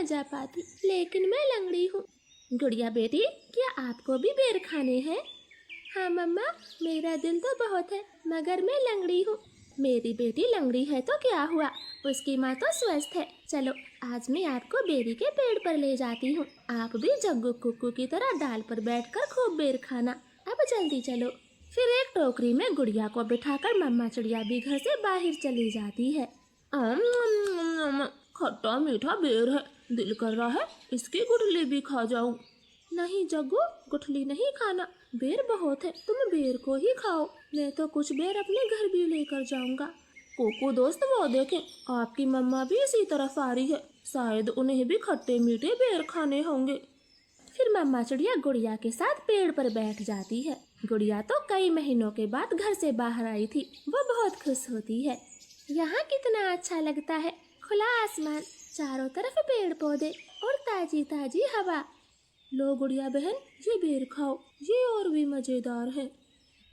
जा पाती, लेकिन मैं लंगड़ी हूँ। गुड़िया बेटी, क्या आपको भी बेर खाने हैं? हाँ मम्मा, मेरा दिल तो बहुत है, मगर मैं लंगड़ी हूँ। मेरी बेटी लंगड़ी है तो क्या हुआ, उसकी माँ तो स्वस्थ है। चलो आज मैं आपको बेरी के पेड़ पर ले जाती हूँ। आप भी जग्गू कुक्कू की तरह डाल पर बैठकर खूब बेर खाना। अब जल्दी चलो। फिर एक टोकरी में गुड़िया को बिठाकर मम्मा चिड़िया भी घर से बाहर चली जाती है। खट्टा मीठा बेर है, दिल कर रहा है इसकी गुठली भी खा जाऊं। नहीं जग्गू, गुठली नहीं खाना, बेर बहुत है, तुम बेर को ही खाओ। मैं तो कुछ बेर अपने घर भी लेकर जाऊंगा। कोको दोस्त, वो देखें, आपकी मम्मा भी इसी तरफ आ रही है, शायद उन्हें भी खट्टे मीठे बेर खाने होंगे। फिर मम्मा चिड़िया गुड़िया के साथ पेड़ पर बैठ जाती है। गुड़िया तो कई महीनों के बाद घर से बाहर आई थी, वो बहुत खुश होती है। यहाँ कितना अच्छा लगता है, खुला आसमान, चारों तरफ पेड़ पौधे और ताजी ताजी हवा। लो गुड़िया बहन, ये बेर खाओ, ये और भी मजेदार है।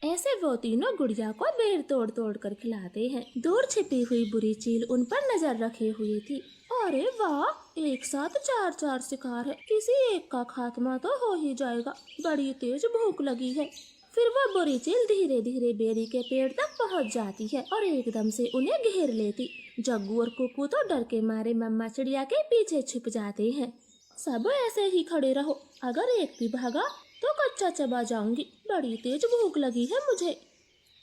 ऐसे वो तीनों गुड़िया को बेर तोड़ तोड़ कर खिलाते हैं। दूर छिपी हुई बुरी चील उन पर नजर रखे हुए थी। अरे वाह, एक साथ चार चार शिकार है, किसी एक का खात्मा तो हो ही जाएगा, बड़ी तेज भूख लगी है। फिर वो बुरी चील धीरे धीरे बेरी के पेड़ तक पहुंच जाती है और एकदम से उन्हें घेर लेती। जग्गू और कुक्कू तो डर के मारे मम्मा चिड़िया के पीछे छिप जाते हैं। सब ऐसे ही खड़े रहो, अगर एक भी भागा तो कच्चा चबा जाऊंगी, बड़ी तेज भूख लगी है मुझे।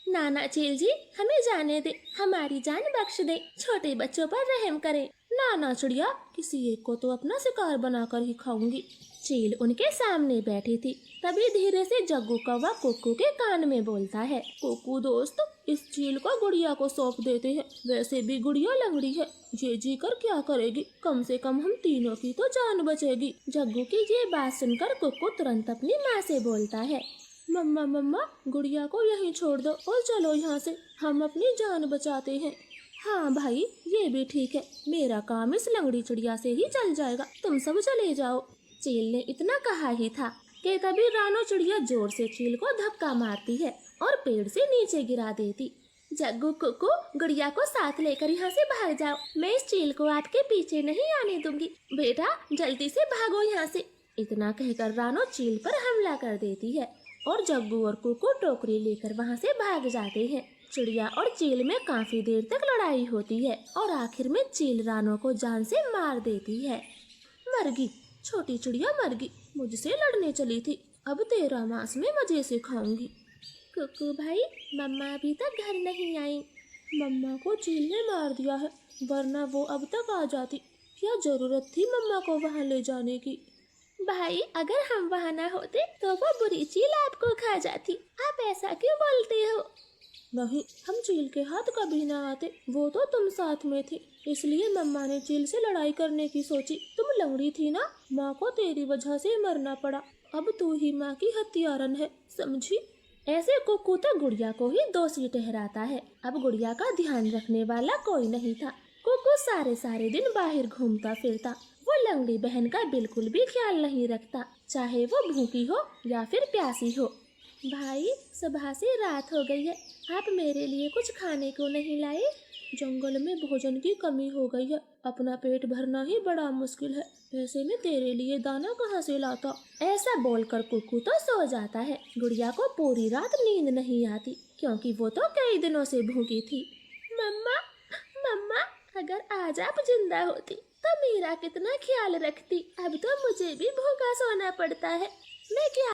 नाना चील जी, हमें जाने दे, हमारी जान बख्श दे, छोटे बच्चों पर रहम करें। नाना चिड़िया, किसी एक को तो अपना शिकार बनाकर ही खाऊंगी। चील उनके सामने बैठी थी। तभी धीरे से जग्गू कौवा कुक्कू के कान में बोलता है, कुक्कू दोस्त, इस चील को गुड़िया को सौंप देते हैं, वैसे भी गुड़िया लंगड़ी है, ये जी कर क्या करेगी, कम से कम हम तीनों की तो जान बचेगी। जग्गू की ये बात सुनकर कुक्कू तुरंत अपनी माँ से बोलता है, मम्मा मम्मा, गुड़िया को यहीं छोड़ दो और चलो यहाँ से, हम अपनी जान बचाते हैं। हाँ भाई, ये भी ठीक है, मेरा काम इस लंगड़ी चिड़िया से ही चल जाएगा, तुम सब चले जाओ। चील ने इतना कहा ही था कि तभी रानो चिड़िया जोर से चील को धक्का मारती है और पेड़ से नीचे गिरा देती। जग्गू कुक्कू, गुड़िया को साथ लेकर यहाँ से भाग जाओ, मैं इस चील को आपके पीछे नहीं आने दूंगी, बेटा जल्दी से भागो यहाँ से। इतना कहकर रानो चील पर हमला कर देती है और जग्गू और कुक्कू टोकरी लेकर वहाँ से भाग जाते हैं। चिड़िया और चील में काफी देर तक लड़ाई होती है और आखिर में चील रानो को जान से मार देती है। मरगी, छोटी चिड़िया मरगी, मुझसे लड़ने चली थी, अब तेरा मांस में मजे से खाऊंगी। कुक्कू भाई, मम्मा अभी तक घर नहीं आई। मम्मा को चील ने मार दिया है, वरना वो अब तक आ जाती, क्या जरूरत थी मम्मा को वहाँ ले जाने की। भाई, अगर हम वहाँ न होते तो वो बुरी चील आपको खा जाती, आप ऐसा क्यों बोलते हो? नहीं, हम चील के हाथ कभी ना आते, वो तो तुम साथ में थी, इसलिए मम्मा ने चील से लड़ाई करने की सोची। तुम लंगड़ी थी ना, माँ को तेरी वजह से मरना पड़ा, अब तू ही माँ की हत्यारन है, समझी? ऐसे कुक्कू तो गुड़िया को ही दोषी ठहराता है। अब गुड़िया का ध्यान रखने वाला कोई नहीं था। कुक्कू सारे सारे दिन बाहर घूमता फिरता, वो लंगड़ी बहन का बिल्कुल भी ख्याल नहीं रखता, चाहे वो भूखी हो या फिर प्यासी हो। भाई, सुबह से रात हो गई है, आप मेरे लिए कुछ खाने को नहीं लाए? जंगल में भोजन की कमी हो गई है, अपना पेट भरना ही बड़ा मुश्किल है, ऐसे में तेरे लिए दाना कहाँ से लाता? ऐसा बोलकर कुक्कू तो सो जाता है। गुड़िया को पूरी रात नींद नहीं आती, क्योंकि वो तो कई दिनों से भूखी थी। मम्मा मम्मा, अगर आज आप जिंदा होती तो मेरा कितना ख्याल रखती, अब तो मुझे भी भूखा सोना पड़ता है, मैं क्या